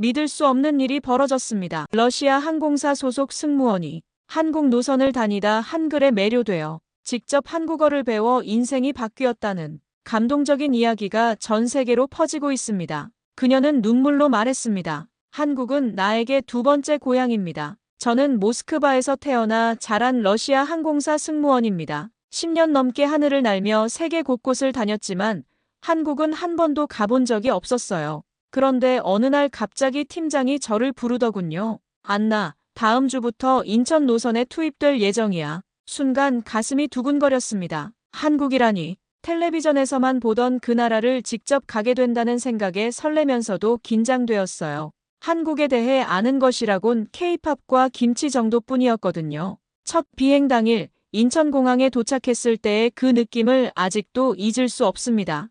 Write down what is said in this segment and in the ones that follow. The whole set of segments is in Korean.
믿을 수 없는 일이 벌어졌습니다. 러시아 항공사 소속 승무원이 한국 노선을 다니다 한글에 매료되어 직접 한국어를 배워 인생이 바뀌었다는 감동적인 이야기가 전 세계로 퍼지고 있습니다. 그녀는 눈물로 말했습니다. 한국은 나에게 두 번째 고향입니다. 저는 모스크바에서 태어나 자란 러시아 항공사 승무원입니다. 10년 넘게 하늘을 날며 세계 곳곳을 다녔지만 한국은 한 번도 가본 적이 없었어요. 그런데 어느 날 갑자기 팀장이 저를 부르더군요. 안나, 다음 주부터 인천 노선에 투입될 예정이야. 순간 가슴이 두근거렸습니다. 한국이라니. 텔레비전에서만 보던 그 나라를 직접 가게 된다는 생각에 설레면서도 긴장되었어요. 한국에 대해 아는 것이라곤 K-팝과 김치 정도뿐이었거든요. 첫 비행 당일 인천공항에 도착했을 때의 그 느낌을 아직도 잊을 수 없습니다.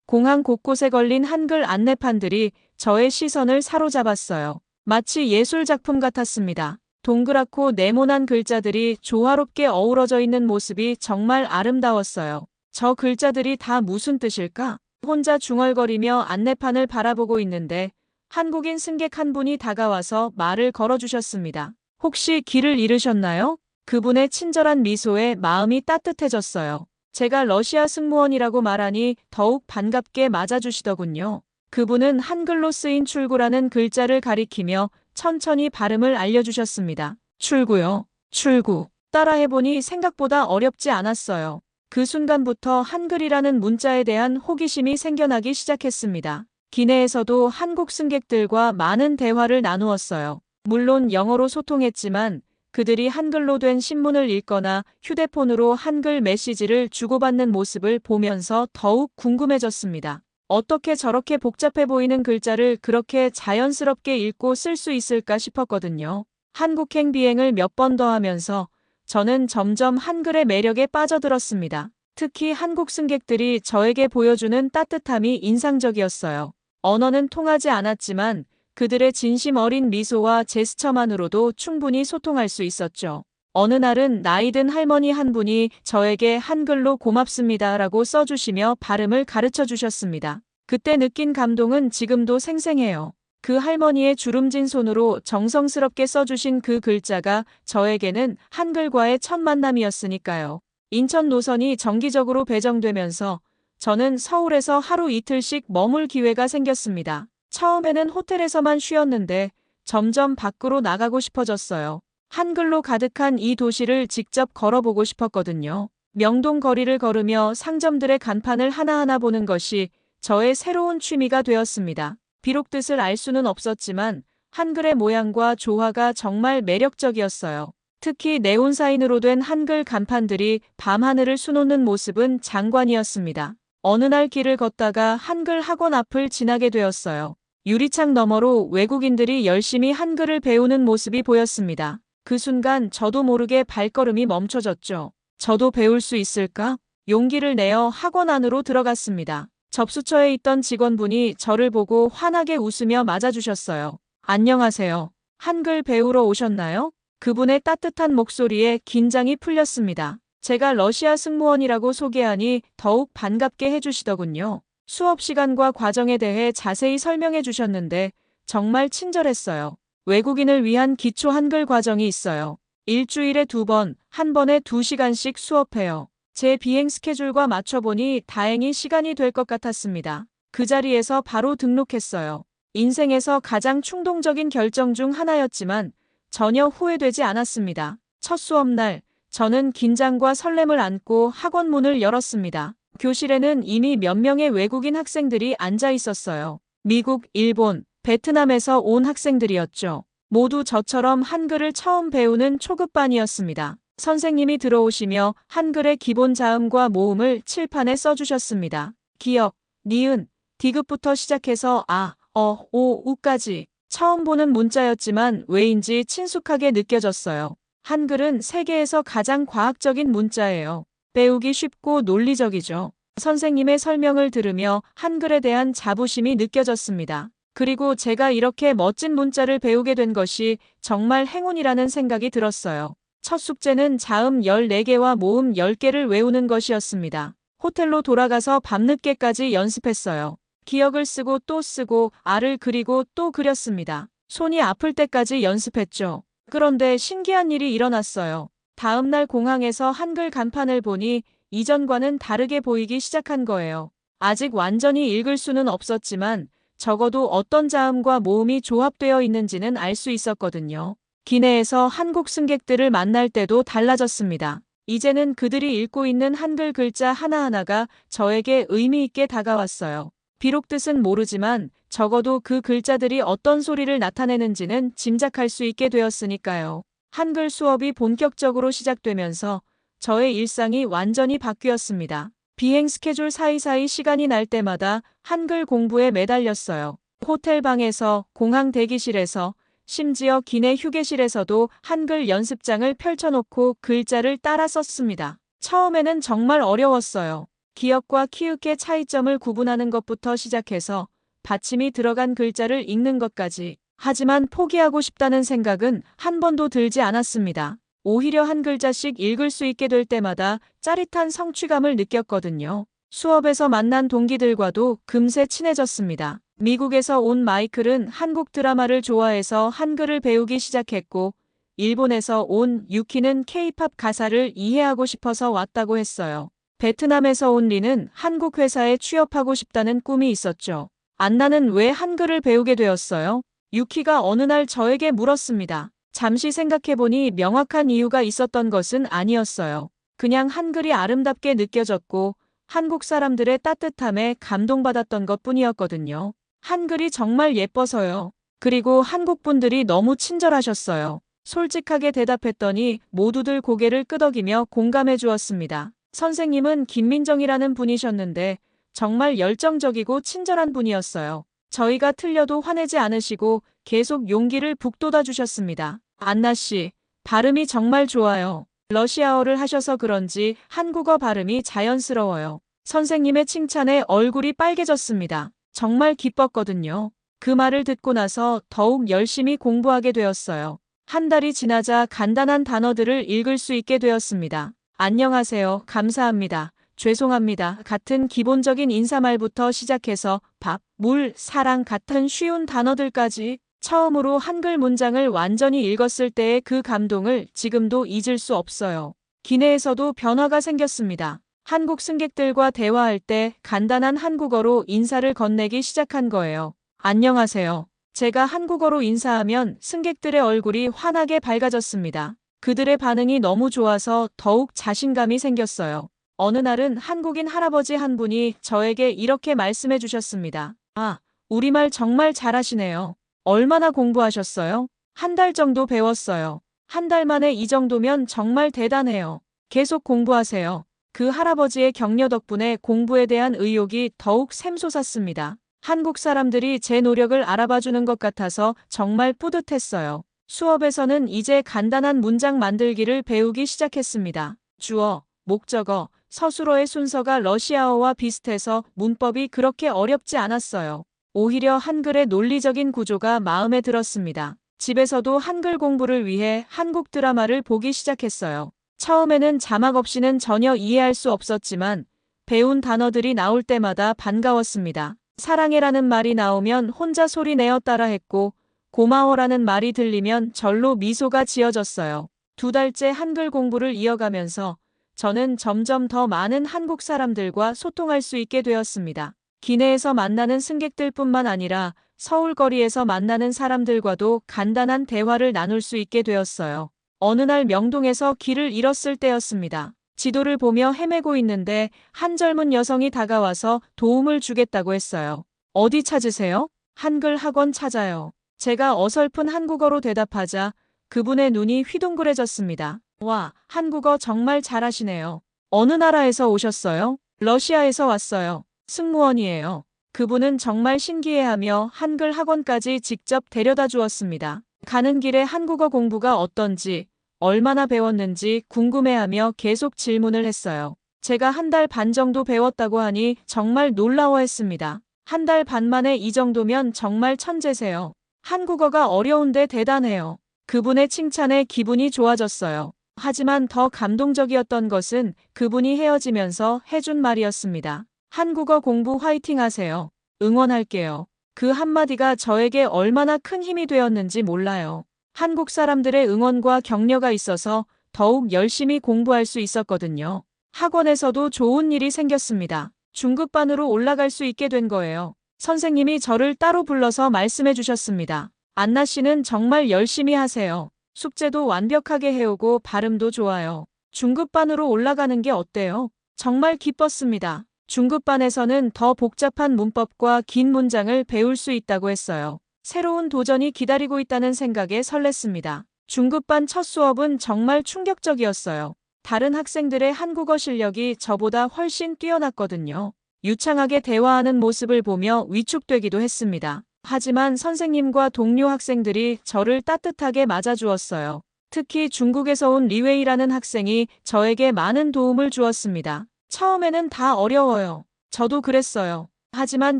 공항 곳곳에 걸린 한글 안내판들이 저의 시선을 사로잡았어요. 마치 예술작품 같았습니다. 동그랗고 네모난 글자들이 조화롭게 어우러져 있는 모습이 정말 아름다웠어요. 저 글자들이 다 무슨 뜻일까? 혼자 중얼거리며 안내판을 바라보고 있는데 한국인 승객 한 분이 다가와서 말을 걸어주셨습니다. 혹시 길을 잃으셨나요? 그분의 친절한 미소에 마음이 따뜻해졌어요. 제가 러시아 승무원이라고 말하니 더욱 반갑게 맞아주시더군요. 그분은 한글로 쓰인 출구라는 글자를 가리키며 천천히 발음을 알려주셨습니다. 출구요. 출구. 따라해보니 생각보다 어렵지 않았어요. 그 순간부터 한글이라는 문자에 대한 호기심이 생겨나기 시작했습니다. 기내에서도 한국 승객들과 많은 대화를 나누었어요. 물론 영어로 소통했지만 그들이 한글로 된 신문을 읽거나 휴대폰으로 한글 메시지를 주고받는 모습을 보면서 더욱 궁금해졌습니다. 어떻게 저렇게 복잡해 보이는 글자를 그렇게 자연스럽게 읽고 쓸 수 있을까 싶었거든요. 한국행 비행을 몇 번 더 하면서 저는 점점 한글의 매력에 빠져들었습니다. 특히 한국 승객들이 저에게 보여주는 따뜻함이 인상적이었어요. 언어는 통하지 않았지만 그들의 진심 어린 미소와 제스처만으로도 충분히 소통할 수 있었죠. 어느 날은 나이든 할머니 한 분이 저에게 한글로 고맙습니다라고 써주시며 발음을 가르쳐 주셨습니다. 그때 느낀 감동은 지금도 생생해요. 그 할머니의 주름진 손으로 정성스럽게 써주신 그 글자가 저에게는 한글과의 첫 만남이었으니까요. 인천 노선이 정기적으로 배정되면서 저는 서울에서 하루 이틀씩 머물 기회가 생겼습니다. 처음에는 호텔에서만 쉬었는데 점점 밖으로 나가고 싶어졌어요. 한글로 가득한 이 도시를 직접 걸어보고 싶었거든요. 명동 거리를 걸으며 상점들의 간판을 하나하나 보는 것이 저의 새로운 취미가 되었습니다. 비록 뜻을 알 수는 없었지만 한글의 모양과 조화가 정말 매력적이었어요. 특히 네온사인으로 된 한글 간판들이 밤하늘을 수놓는 모습은 장관이었습니다. 어느 날 길을 걷다가 한글 학원 앞을 지나게 되었어요. 유리창 너머로 외국인들이 열심히 한글을 배우는 모습이 보였습니다. 그 순간 저도 모르게 발걸음이 멈춰졌죠. 저도 배울 수 있을까? 용기를 내어 학원 안으로 들어갔습니다. 접수처에 있던 직원분이 저를 보고 환하게 웃으며 맞아주셨어요. 안녕하세요. 한글 배우러 오셨나요? 그분의 따뜻한 목소리에 긴장이 풀렸습니다. 제가 러시아 승무원이라고 소개하니 더욱 반갑게 해주시더군요. 수업 시간과 과정에 대해 자세히 설명해 주셨는데 정말 친절했어요. 외국인을 위한 기초 한글 과정이 있어요. 일주일에 2번, 한 번에 2시간씩 수업해요. 제 비행 스케줄과 맞춰보니 다행히 시간이 될 것 같았습니다. 그 자리에서 바로 등록했어요. 인생에서 가장 충동적인 결정 중 하나였지만 전혀 후회되지 않았습니다. 첫 수업날, 저는 긴장과 설렘을 안고 학원 문을 열었습니다. 교실에는 이미 몇 명의 외국인 학생들이 앉아 있었어요. 미국, 일본, 베트남에서 온 학생들이었죠. 모두 저처럼 한글을 처음 배우는 초급반이었습니다. 선생님이 들어오시며 한글의 기본 자음과 모음을 칠판에 써주셨습니다. 기역, 니은, 디귿부터 시작해서 아, 오, 우까지. 처음 보는 문자였지만 왜인지 친숙하게 느껴졌어요. 한글은 세계에서 가장 과학적인 문자예요. 배우기 쉽고 논리적이죠. 선생님의 설명을 들으며 한글에 대한 자부심이 느껴졌습니다. 그리고 제가 이렇게 멋진 문자를 배우게 된 것이 정말 행운이라는 생각이 들었어요. 첫 숙제는 자음 14개와 모음 10개를 외우는 것이었습니다. 호텔로 돌아가서 밤늦게까지 연습했어요. 기억을 쓰고 또 쓰고 알을 그리고 또 그렸습니다. 손이 아플 때까지 연습했죠. 그런데 신기한 일이 일어났어요. 다음 날 공항에서 한글 간판을 보니 이전과는 다르게 보이기 시작한 거예요. 아직 완전히 읽을 수는 없었지만 적어도 어떤 자음과 모음이 조합되어 있는지는 알 수 있었거든요. 기내에서 한국 승객들을 만날 때도 달라졌습니다. 이제는 그들이 읽고 있는 한글 글자 하나하나가 저에게 의미 있게 다가왔어요. 비록 뜻은 모르지만 적어도 그 글자들이 어떤 소리를 나타내는지는 짐작할 수 있게 되었으니까요. 한글 수업이 본격적으로 시작되면서 저의 일상이 완전히 바뀌었습니다. 비행 스케줄 사이사이 시간이 날 때마다 한글 공부에 매달렸어요. 호텔 방에서, 공항 대기실에서, 심지어 기내 휴게실에서도 한글 연습장을 펼쳐놓고 글자를 따라 썼습니다. 처음에는 정말 어려웠어요. 기역과 키읔의 차이점을 구분하는 것부터 시작해서 받침이 들어간 글자를 읽는 것까지. 하지만 포기하고 싶다는 생각은 한 번도 들지 않았습니다. 오히려 한 글자씩 읽을 수 있게 될 때마다 짜릿한 성취감을 느꼈거든요. 수업에서 만난 동기들과도 금세 친해졌습니다. 미국에서 온 마이클은 한국 드라마를 좋아해서 한글을 배우기 시작했고, 일본에서 온 유키는 K-팝 가사를 이해하고 싶어서 왔다고 했어요. 베트남에서 온 리는 한국 회사에 취업하고 싶다는 꿈이 있었죠. 안나는 왜 한글을 배우게 되었어요? 유키가 어느 날 저에게 물었습니다. 잠시 생각해보니 명확한 이유가 있었던 것은 아니었어요. 그냥 한글이 아름답게 느껴졌고 한국 사람들의 따뜻함에 감동받았던 것뿐이었거든요. 한글이 정말 예뻐서요. 그리고 한국 분들이 너무 친절하셨어요. 솔직하게 대답했더니 모두들 고개를 끄덕이며 공감해 주었습니다. 선생님은 김민정이라는 분이셨는데 정말 열정적이고 친절한 분이었어요. 저희가 틀려도 화내지 않으시고 계속 용기를 북돋아 주셨습니다. 안나 씨, 발음이 정말 좋아요. 러시아어를 하셔서 그런지 한국어 발음이 자연스러워요. 선생님의 칭찬에 얼굴이 빨개졌습니다. 정말 기뻤거든요. 그 말을 듣고 나서 더욱 열심히 공부하게 되었어요. 한 달이 지나자 간단한 단어들을 읽을 수 있게 되었습니다. 안녕하세요, 감사합니다, 죄송합니다 같은 기본적인 인사말부터 시작해서 밥, 물, 사랑 같은 쉬운 단어들까지 처음으로 한글 문장을 완전히 읽었을 때의 그 감동을 지금도 잊을 수 없어요. 기내에서도 변화가 생겼습니다. 한국 승객들과 대화할 때 간단한 한국어로 인사를 건네기 시작한 거예요. 안녕하세요. 제가 한국어로 인사하면 승객들의 얼굴이 환하게 밝아졌습니다. 그들의 반응이 너무 좋아서 더욱 자신감이 생겼어요. 어느 날은 한국인 할아버지 한 분이 저에게 이렇게 말씀해 주셨습니다. 아, 우리말 정말 잘하시네요. 얼마나 공부하셨어요? 한 달 정도 배웠어요. 한 달 만에 이 정도면 정말 대단해요. 계속 공부하세요. 그 할아버지의 격려 덕분에 공부에 대한 의욕이 더욱 샘솟았습니다. 한국 사람들이 제 노력을 알아봐주는 것 같아서 정말 뿌듯했어요. 수업에서는 이제 간단한 문장 만들기를 배우기 시작했습니다. 주어, 목적어, 서술어의 순서가 러시아어와 비슷해서 문법이 그렇게 어렵지 않았어요. 오히려 한글의 논리적인 구조가 마음에 들었습니다. 집에서도 한글 공부를 위해 한국 드라마를 보기 시작했어요. 처음에는 자막 없이는 전혀 이해할 수 없었지만 배운 단어들이 나올 때마다 반가웠습니다. 사랑해라는 말이 나오면 혼자 소리 내어 따라했고 고마워라는 말이 들리면 절로 미소가 지어졌어요. 2달째 한글 공부를 이어가면서 저는 점점 더 많은 한국 사람들과 소통할 수 있게 되었습니다. 기내에서 만나는 승객들뿐만 아니라 서울거리에서 만나는 사람들과도 간단한 대화를 나눌 수 있게 되었어요. 어느 날 명동에서 길을 잃었을 때였습니다. 지도를 보며 헤매고 있는데 한 젊은 여성이 다가와서 도움을 주겠다고 했어요. 어디 찾으세요? 한글 학원 찾아요. 제가 어설픈 한국어로 대답하자 그분의 눈이 휘둥그레졌습니다. 와, 한국어 정말 잘하시네요. 어느 나라에서 오셨어요? 러시아에서 왔어요. 승무원이에요. 그분은 정말 신기해하며 한글 학원까지 직접 데려다 주었습니다. 가는 길에 한국어 공부가 어떤지, 얼마나 배웠는지 궁금해하며 계속 질문을 했어요. 제가 한 달 반 정도 배웠다고 하니 정말 놀라워했습니다. 한 달 반 만에 이 정도면 정말 천재세요. 한국어가 어려운데 대단해요. 그분의 칭찬에 기분이 좋아졌어요. 하지만 더 감동적이었던 것은 그분이 헤어지면서 해준 말이었습니다. 한국어 공부 화이팅 하세요. 응원할게요. 그 한마디가 저에게 얼마나 큰 힘이 되었는지 몰라요. 한국 사람들의 응원과 격려가 있어서 더욱 열심히 공부할 수 있었거든요. 학원에서도 좋은 일이 생겼습니다. 중급반으로 올라갈 수 있게 된 거예요. 선생님이 저를 따로 불러서 말씀해 주셨습니다. 안나 씨는 정말 열심히 하세요. 숙제도 완벽하게 해오고 발음도 좋아요. 중급반으로 올라가는 게 어때요? 정말 기뻤습니다. 중급반에서는 더 복잡한 문법과 긴 문장을 배울 수 있다고 했어요. 새로운 도전이 기다리고 있다는 생각에 설렜습니다. 중급반 첫 수업은 정말 충격적이었어요. 다른 학생들의 한국어 실력이 저보다 훨씬 뛰어났거든요. 유창하게 대화하는 모습을 보며 위축되기도 했습니다. 하지만 선생님과 동료 학생들이 저를 따뜻하게 맞아주었어요. 특히 중국에서 온 리웨이라는 학생이 저에게 많은 도움을 주었습니다. 처음에는 다 어려워요. 저도 그랬어요. 하지만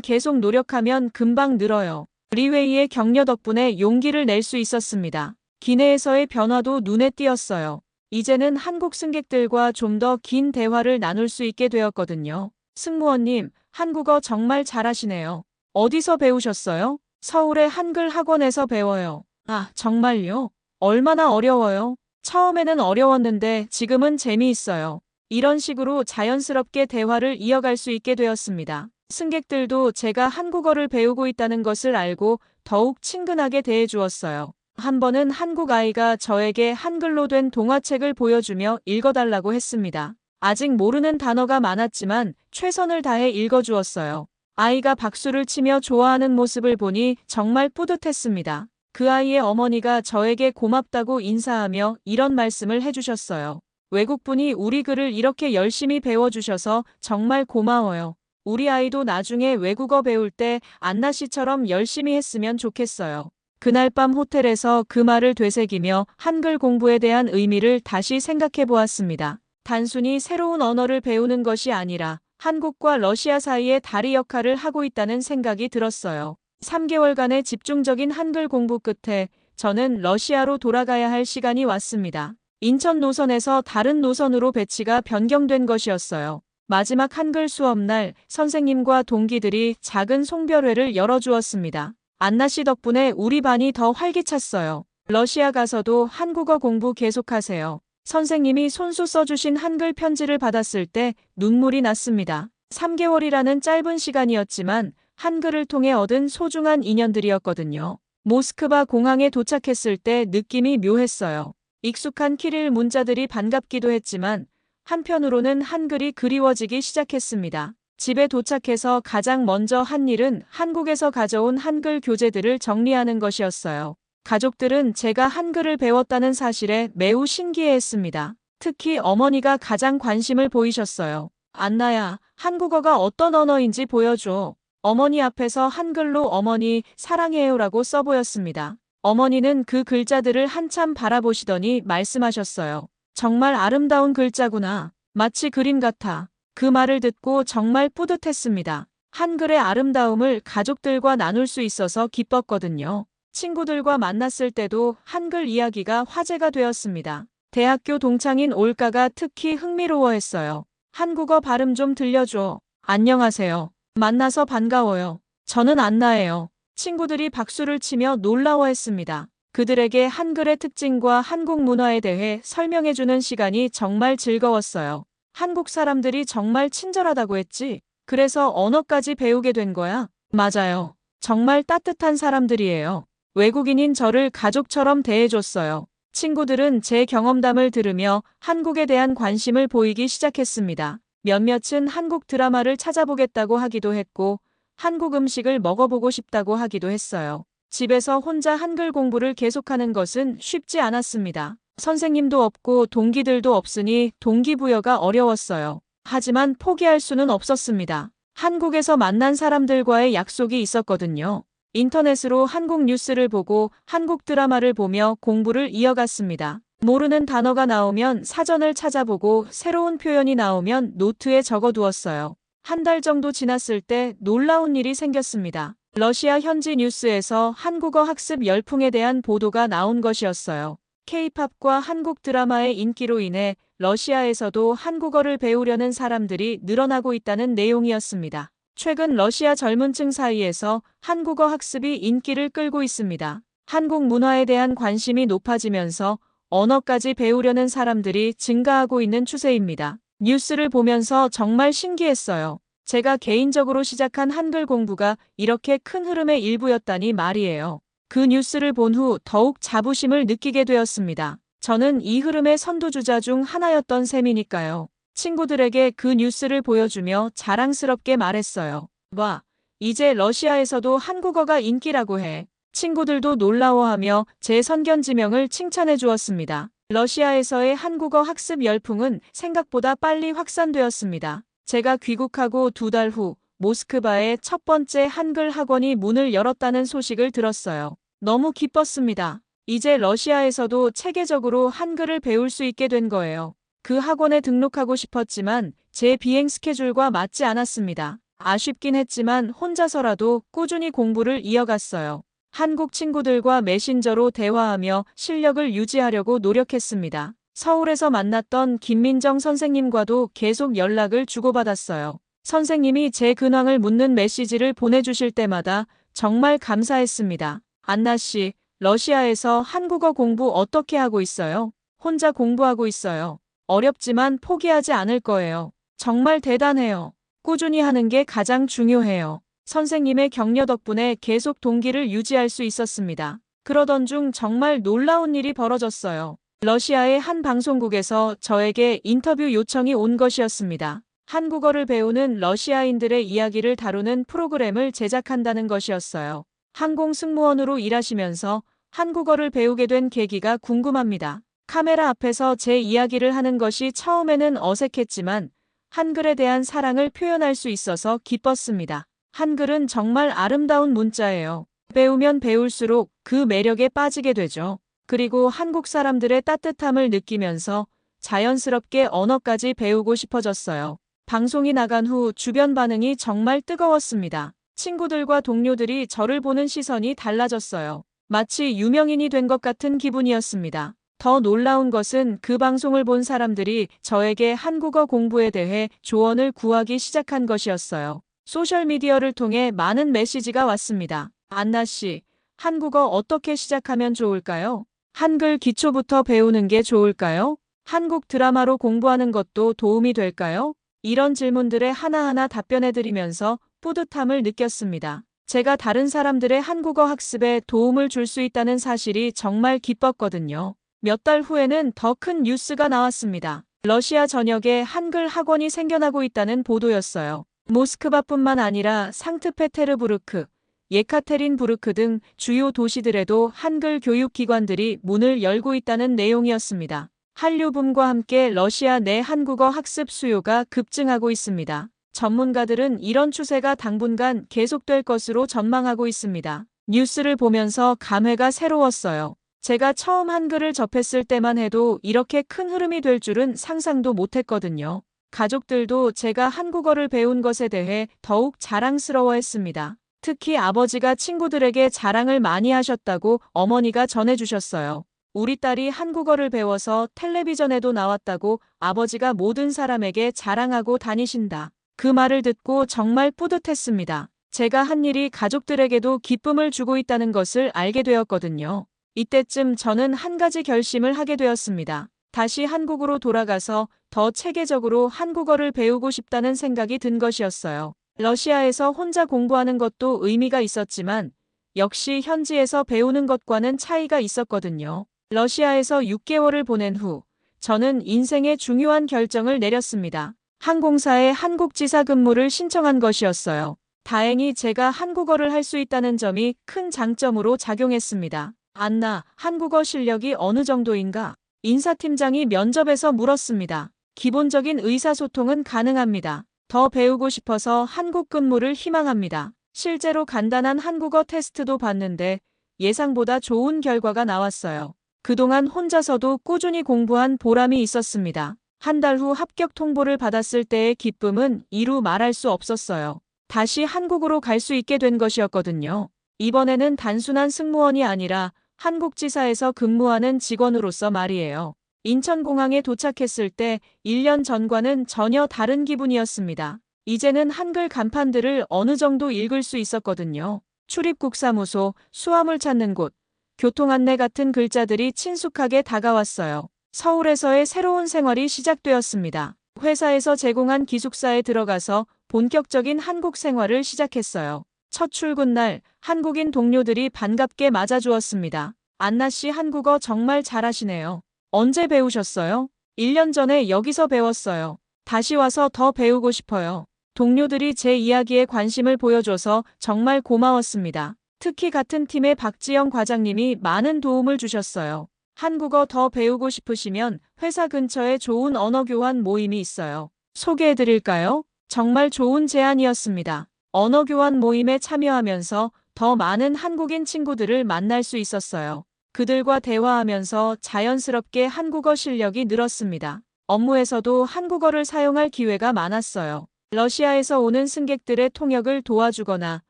계속 노력하면 금방 늘어요. 리웨이의 격려 덕분에 용기를 낼 수 있었습니다. 기내에서의 변화도 눈에 띄었어요. 이제는 한국 승객들과 좀 더 긴 대화를 나눌 수 있게 되었거든요. 승무원님, 한국어 정말 잘하시네요. 어디서 배우셨어요? 서울의 한글 학원에서 배워요. 아, 정말요? 얼마나 어려워요? 처음에는 어려웠는데 지금은 재미있어요. 이런 식으로 자연스럽게 대화를 이어갈 수 있게 되었습니다. 승객들도 제가 한국어를 배우고 있다는 것을 알고 더욱 친근하게 대해주었어요. 한 번은 한국 아이가 저에게 한글로 된 동화책을 보여주며 읽어달라고 했습니다. 아직 모르는 단어가 많았지만 최선을 다해 읽어주었어요. 아이가 박수를 치며 좋아하는 모습을 보니 정말 뿌듯했습니다. 그 아이의 어머니가 저에게 고맙다고 인사하며 이런 말씀을 해주셨어요. 외국분이 우리 글을 이렇게 열심히 배워주셔서 정말 고마워요. 우리 아이도 나중에 외국어 배울 때 안나 씨처럼 열심히 했으면 좋겠어요. 그날 밤 호텔에서 그 말을 되새기며 한글 공부에 대한 의미를 다시 생각해 보았습니다. 단순히 새로운 언어를 배우는 것이 아니라 한국과 러시아 사이의 다리 역할을 하고 있다는 생각이 들었어요. 3개월간의 집중적인 한글 공부 끝에 저는 러시아로 돌아가야 할 시간이 왔습니다. 인천 노선에서 다른 노선으로 배치가 변경된 것이었어요. 마지막 한글 수업 날 선생님과 동기들이 작은 송별회를 열어주었습니다. 안나 씨 덕분에 우리 반이 더 활기찼어요. 러시아 가서도 한국어 공부 계속하세요. 선생님이 손수 써주신 한글 편지를 받았을 때 눈물이 났습니다. 3개월이라는 짧은 시간이었지만 한글을 통해 얻은 소중한 인연들이었거든요. 모스크바 공항에 도착했을 때 느낌이 묘했어요. 익숙한 키릴 문자들이 반갑기도 했지만 한편으로는 한글이 그리워지기 시작했습니다. 집에 도착해서 가장 먼저 한 일은 한국에서 가져온 한글 교재들을 정리하는 것이었어요. 가족들은 제가 한글을 배웠다는 사실에 매우 신기해했습니다. 특히 어머니가 가장 관심을 보이셨어요. 안나야, 한국어가 어떤 언어인지 보여줘. 어머니 앞에서 한글로 어머니 사랑해요라고 써보였습니다. 어머니는 그 글자들을 한참 바라보시더니 말씀하셨어요. 정말 아름다운 글자구나. 마치 그림 같아. 그 말을 듣고 정말 뿌듯했습니다. 한글의 아름다움을 가족들과 나눌 수 있어서 기뻤거든요. 친구들과 만났을 때도 한글 이야기가 화제가 되었습니다. 대학교 동창인 올가가 특히 흥미로워했어요. 한국어 발음 좀 들려줘. 안녕하세요. 만나서 반가워요. 저는 안나예요. 친구들이 박수를 치며 놀라워했습니다. 그들에게 한글의 특징과 한국 문화에 대해 설명해주는 시간이 정말 즐거웠어요. 한국 사람들이 정말 친절하다고 했지? 그래서 언어까지 배우게 된 거야? 맞아요. 정말 따뜻한 사람들이에요. 외국인인 저를 가족처럼 대해줬어요. 친구들은 제 경험담을 들으며 한국에 대한 관심을 보이기 시작했습니다. 몇몇은 한국 드라마를 찾아보겠다고 하기도 했고, 한국 음식을 먹어보고 싶다고 하기도 했어요. 집에서 혼자 한글 공부를 계속하는 것은 쉽지 않았습니다. 선생님도 없고 동기들도 없으니 동기부여가 어려웠어요. 하지만 포기할 수는 없었습니다. 한국에서 만난 사람들과의 약속이 있었거든요. 인터넷으로 한국 뉴스를 보고 한국 드라마를 보며 공부를 이어갔습니다. 모르는 단어가 나오면 사전을 찾아보고 새로운 표현이 나오면 노트에 적어두었어요. 한 달 정도 지났을 때 놀라운 일이 생겼습니다. 러시아 현지 뉴스에서 한국어 학습 열풍에 대한 보도가 나온 것이었어요. K-팝과 한국 드라마의 인기로 인해 러시아에서도 한국어를 배우려는 사람들이 늘어나고 있다는 내용이었습니다. 최근 러시아 젊은 층 사이에서 한국어 학습이 인기를 끌고 있습니다. 한국 문화에 대한 관심이 높아지면서 언어까지 배우려는 사람들이 증가하고 있는 추세입니다. 뉴스를 보면서 정말 신기했어요. 제가 개인적으로 시작한 한글 공부가 이렇게 큰 흐름의 일부였다니 말이에요. 그 뉴스를 본 후 더욱 자부심을 느끼게 되었습니다. 저는 이 흐름의 선두주자 중 하나였던 셈이니까요. 친구들에게 그 뉴스를 보여주며 자랑스럽게 말했어요. 와, 이제 러시아에서도 한국어가 인기라고 해. 친구들도 놀라워하며 제 선견지명을 칭찬해 주었습니다. 러시아에서의 한국어 학습 열풍은 생각보다 빨리 확산되었습니다. 제가 귀국하고 2달 후 모스크바의 첫 번째 한글 학원이 문을 열었다는 소식을 들었어요. 너무 기뻤습니다. 이제 러시아에서도 체계적으로 한글을 배울 수 있게 된 거예요. 그 학원에 등록하고 싶었지만 제 비행 스케줄과 맞지 않았습니다. 아쉽긴 했지만 혼자서라도 꾸준히 공부를 이어갔어요. 한국 친구들과 메신저로 대화하며 실력을 유지하려고 노력했습니다. 서울에서 만났던 김민정 선생님과도 계속 연락을 주고받았어요. 선생님이 제 근황을 묻는 메시지를 보내주실 때마다 정말 감사했습니다. 안나 씨, 러시아에서 한국어 공부 어떻게 하고 있어요? 혼자 공부하고 있어요. 어렵지만 포기하지 않을 거예요. 정말 대단해요. 꾸준히 하는 게 가장 중요해요. 선생님의 격려 덕분에 계속 동기를 유지할 수 있었습니다. 그러던 중 정말 놀라운 일이 벌어졌어요. 러시아의 한 방송국에서 저에게 인터뷰 요청이 온 것이었습니다. 한국어를 배우는 러시아인들의 이야기를 다루는 프로그램을 제작한다는 것이었어요. 항공 승무원으로 일하시면서 한국어를 배우게 된 계기가 궁금합니다. 카메라 앞에서 제 이야기를 하는 것이 처음에는 어색했지만 한글에 대한 사랑을 표현할 수 있어서 기뻤습니다. 한글은 정말 아름다운 문자예요. 배우면 배울수록 그 매력에 빠지게 되죠. 그리고 한국 사람들의 따뜻함을 느끼면서 자연스럽게 언어까지 배우고 싶어졌어요. 방송이 나간 후 주변 반응이 정말 뜨거웠습니다. 친구들과 동료들이 저를 보는 시선이 달라졌어요. 마치 유명인이 된 것 같은 기분이었습니다. 더 놀라운 것은 그 방송을 본 사람들이 저에게 한국어 공부에 대해 조언을 구하기 시작한 것이었어요. 소셜미디어를 통해 많은 메시지가 왔습니다. 안나 씨, 한국어 어떻게 시작하면 좋을까요? 한글 기초부터 배우는 게 좋을까요? 한국 드라마로 공부하는 것도 도움이 될까요? 이런 질문들에 하나하나 답변해드리면서 뿌듯함을 느꼈습니다. 제가 다른 사람들의 한국어 학습에 도움을 줄 수 있다는 사실이 정말 기뻤거든요. 몇 달 후에는 더 큰 뉴스가 나왔습니다. 러시아 전역에 한글 학원이 생겨나고 있다는 보도였어요. 모스크바뿐만 아니라 상트페테르부르크, 예카테린부르크 등 주요 도시들에도 한글 교육기관들이 문을 열고 있다는 내용이었습니다. 한류붐과 함께 러시아 내 한국어 학습 수요가 급증하고 있습니다. 전문가들은 이런 추세가 당분간 계속될 것으로 전망하고 있습니다. 뉴스를 보면서 감회가 새로웠어요. 제가 처음 한글을 접했을 때만 해도 이렇게 큰 흐름이 될 줄은 상상도 못했거든요. 가족들도 제가 한국어를 배운 것에 대해 더욱 자랑스러워했습니다. 특히 아버지가 친구들에게 자랑을 많이 하셨다고 어머니가 전해주셨어요. 우리 딸이 한국어를 배워서 텔레비전에도 나왔다고 아버지가 모든 사람에게 자랑하고 다니신다. 그 말을 듣고 정말 뿌듯했습니다. 제가 한 일이 가족들에게도 기쁨을 주고 있다는 것을 알게 되었거든요. 이때쯤 저는 한 가지 결심을 하게 되었습니다. 다시 한국으로 돌아가서 더 체계적으로 한국어를 배우고 싶다는 생각이 든 것이었어요. 러시아에서 혼자 공부하는 것도 의미가 있었지만 역시 현지에서 배우는 것과는 차이가 있었거든요. 러시아에서 6개월을 보낸 후 저는 인생의 중요한 결정을 내렸습니다. 항공사에 한국지사 근무를 신청한 것이었어요. 다행히 제가 한국어를 할 수 있다는 점이 큰 장점으로 작용했습니다. 안나, 한국어 실력이 어느 정도인가? 인사팀장이 면접에서 물었습니다. 기본적인 의사소통은 가능합니다. 더 배우고 싶어서 한국 근무를 희망합니다. 실제로 간단한 한국어 테스트도 봤는데 예상보다 좋은 결과가 나왔어요. 그동안 혼자서도 꾸준히 공부한 보람이 있었습니다. 한 달 후 합격 통보를 받았을 때의 기쁨은 이루 말할 수 없었어요. 다시 한국으로 갈 수 있게 된 것이었거든요. 이번에는 단순한 승무원이 아니라 한국지사에서 근무하는 직원으로서 말이에요. 인천공항에 도착했을 때 1년 전과는 전혀 다른 기분이었습니다. 이제는 한글 간판들을 어느 정도 읽을 수 있었거든요. 출입국사무소, 수화물 찾는 곳, 교통안내 같은 글자들이 친숙하게 다가왔어요. 서울에서의 새로운 생활이 시작되었습니다. 회사에서 제공한 기숙사에 들어가서 본격적인 한국 생활을 시작했어요. 첫 출근 날 한국인 동료들이 반갑게 맞아주었습니다. 안나 씨 한국어 정말 잘하시네요. 언제 배우셨어요? 1년 전에 여기서 배웠어요. 다시 와서 더 배우고 싶어요. 동료들이 제 이야기에 관심을 보여줘서 정말 고마웠습니다. 특히 같은 팀의 박지영 과장님이 많은 도움을 주셨어요. 한국어 더 배우고 싶으시면 회사 근처에 좋은 언어 교환 모임이 있어요. 소개해드릴까요? 정말 좋은 제안이었습니다. 언어 교환 모임에 참여하면서 더 많은 한국인 친구들을 만날 수 있었어요. 그들과 대화하면서 자연스럽게 한국어 실력이 늘었습니다. 업무에서도 한국어를 사용할 기회가 많았어요. 러시아에서 오는 승객들의 통역을 도와주거나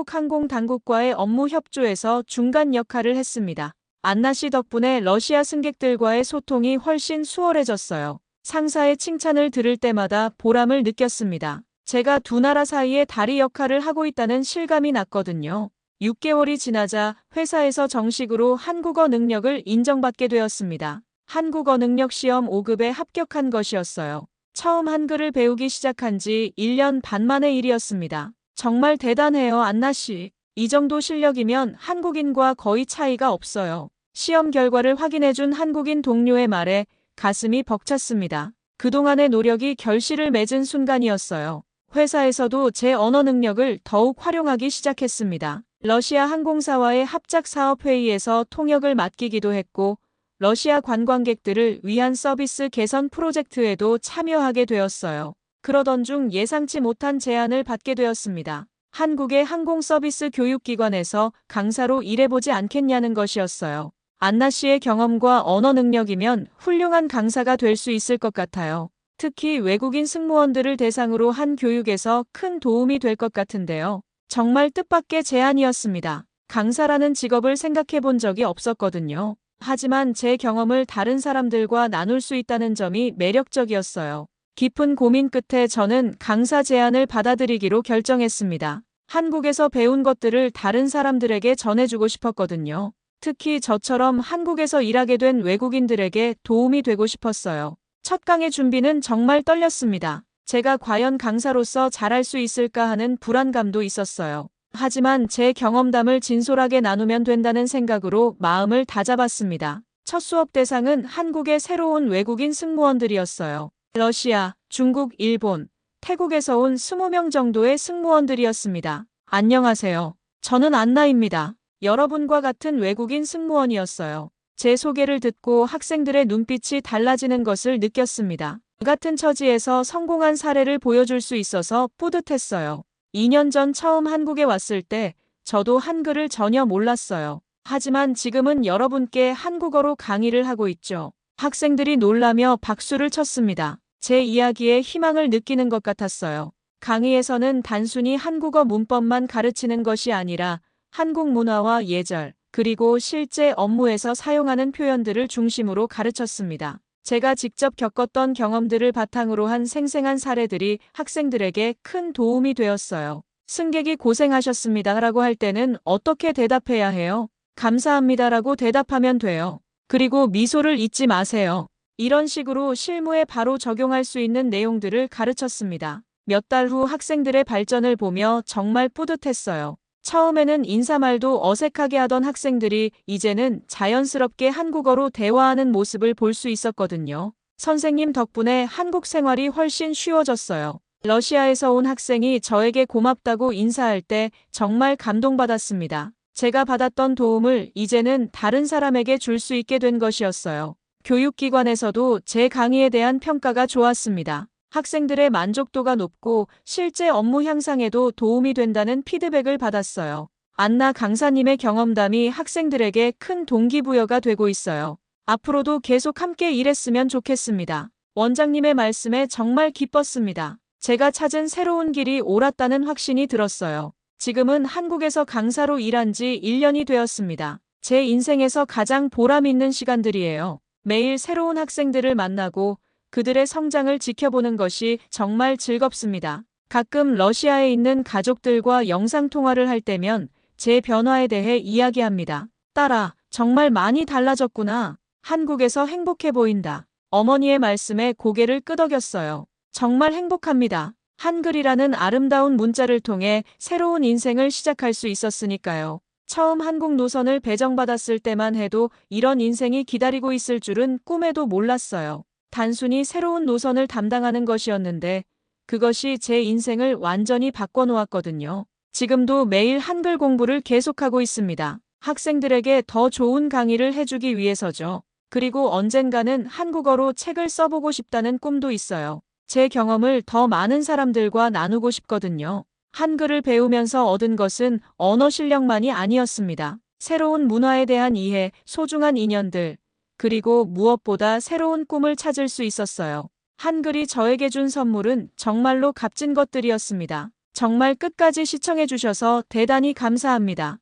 한국항공당국과의 업무 협조에서 중간 역할을 했습니다. 안나 씨 덕분에 러시아 승객들과의 소통이 훨씬 수월해졌어요. 상사의 칭찬을 들을 때마다 보람을 느꼈습니다. 제가 두 나라 사이의 다리 역할을 하고 있다는 실감이 났거든요. 6개월이 지나자 회사에서 정식으로 한국어 능력을 인정받게 되었습니다. 한국어 능력 시험 5급에 합격한 것이었어요. 처음 한글을 배우기 시작한 지 1년 반 만의 일이었습니다. 정말 대단해요, 안나 씨. 이 정도 실력이면 한국인과 거의 차이가 없어요. 시험 결과를 확인해준 한국인 동료의 말에 가슴이 벅찼습니다. 그동안의 노력이 결실을 맺은 순간이었어요. 회사에서도 제 언어 능력을 더욱 활용하기 시작했습니다. 러시아 항공사와의 합작 사업 회의에서 통역을 맡기기도 했고, 러시아 관광객들을 위한 서비스 개선 프로젝트에도 참여하게 되었어요. 그러던 중 예상치 못한 제안을 받게 되었습니다. 한국의 항공서비스 교육기관에서 강사로 일해보지 않겠냐는 것이었어요. 안나 씨의 경험과 언어 능력이면 훌륭한 강사가 될 수 있을 것 같아요. 특히 외국인 승무원들을 대상으로 한 교육에서 큰 도움이 될 것 같은데요. 정말 뜻밖의 제안이었습니다. 강사라는 직업을 생각해 본 적이 없었거든요. 하지만 제 경험을 다른 사람들과 나눌 수 있다는 점이 매력적이었어요. 깊은 고민 끝에 저는 강사 제안을 받아들이기로 결정했습니다. 한국에서 배운 것들을 다른 사람들에게 전해주고 싶었거든요. 특히 저처럼 한국에서 일하게 된 외국인들에게 도움이 되고 싶었어요. 첫 강의 준비는 정말 떨렸습니다. 제가 과연 강사로서 잘할 수 있을까 하는 불안감도 있었어요. 하지만 제 경험담을 진솔하게 나누면 된다는 생각으로 마음을 다잡았습니다. 첫 수업 대상은 한국의 새로운 외국인 승무원들이었어요. 러시아, 중국, 일본, 태국에서 온 20명 정도의 승무원들이었습니다. 안녕하세요. 저는 안나입니다. 여러분과 같은 외국인 승무원이었어요. 제 소개를 듣고 학생들의 눈빛이 달라지는 것을 느꼈습니다. 같은 처지에서 성공한 사례를 보여줄 수 있어서 뿌듯했어요. 2년 전 처음 한국에 왔을 때 저도 한글을 전혀 몰랐어요. 하지만 지금은 여러분께 한국어로 강의를 하고 있죠. 학생들이 놀라며 박수를 쳤습니다. 제 이야기에 희망을 느끼는 것 같았어요. 강의에서는 단순히 한국어 문법만 가르치는 것이 아니라 한국 문화와 예절, 그리고 실제 업무에서 사용하는 표현들을 중심으로 가르쳤습니다. 제가 직접 겪었던 경험들을 바탕으로 한 생생한 사례들이 학생들에게 큰 도움이 되었어요. 승객이 고생하셨습니다라고 할 때는 어떻게 대답해야 해요? 감사합니다라고 대답하면 돼요. 그리고 미소를 잊지 마세요. 이런 식으로 실무에 바로 적용할 수 있는 내용들을 가르쳤습니다. 몇 달 후 학생들의 발전을 보며 정말 뿌듯했어요. 처음에는 인사말도 어색하게 하던 학생들이 이제는 자연스럽게 한국어로 대화하는 모습을 볼 수 있었거든요. 선생님 덕분에 한국 생활이 훨씬 쉬워졌어요. 러시아에서 온 학생이 저에게 고맙다고 인사할 때 정말 감동받았습니다. 제가 받았던 도움을 이제는 다른 사람에게 줄 수 있게 된 것이었어요. 교육기관에서도 제 강의에 대한 평가가 좋았습니다. 학생들의 만족도가 높고 실제 업무 향상에도 도움이 된다는 피드백을 받았어요. 안나 강사님의 경험담이 학생들에게 큰 동기부여가 되고 있어요. 앞으로도 계속 함께 일했으면 좋겠습니다. 원장님의 말씀에 정말 기뻤습니다. 제가 찾은 새로운 길이 옳았다는 확신이 들었어요. 지금은 한국에서 강사로 일한 지 1년이 되었습니다. 제 인생에서 가장 보람 있는 시간들이에요. 매일 새로운 학생들을 만나고 그들의 성장을 지켜보는 것이 정말 즐겁습니다. 가끔 러시아에 있는 가족들과 영상통화를 할 때면 제 변화에 대해 이야기합니다. 딸아, 정말 많이 달라졌구나. 한국에서 행복해 보인다. 어머니의 말씀에 고개를 끄덕였어요. 정말 행복합니다. 한글이라는 아름다운 문자를 통해 새로운 인생을 시작할 수 있었으니까요. 처음 한국 노선을 배정받았을 때만 해도 이런 인생이 기다리고 있을 줄은 꿈에도 몰랐어요. 단순히 새로운 노선을 담당하는 것이었는데 그것이 제 인생을 완전히 바꿔놓았거든요. 지금도 매일 한글 공부를 계속하고 있습니다. 학생들에게 더 좋은 강의를 해주기 위해서죠. 그리고 언젠가는 한국어로 책을 써보고 싶다는 꿈도 있어요. 제 경험을 더 많은 사람들과 나누고 싶거든요. 한글을 배우면서 얻은 것은 언어 실력만이 아니었습니다. 새로운 문화에 대한 이해, 소중한 인연들, 그리고 무엇보다 새로운 꿈을 찾을 수 있었어요. 한글이 저에게 준 선물은 정말로 값진 것들이었습니다. 정말 끝까지 시청해주셔서 대단히 감사합니다.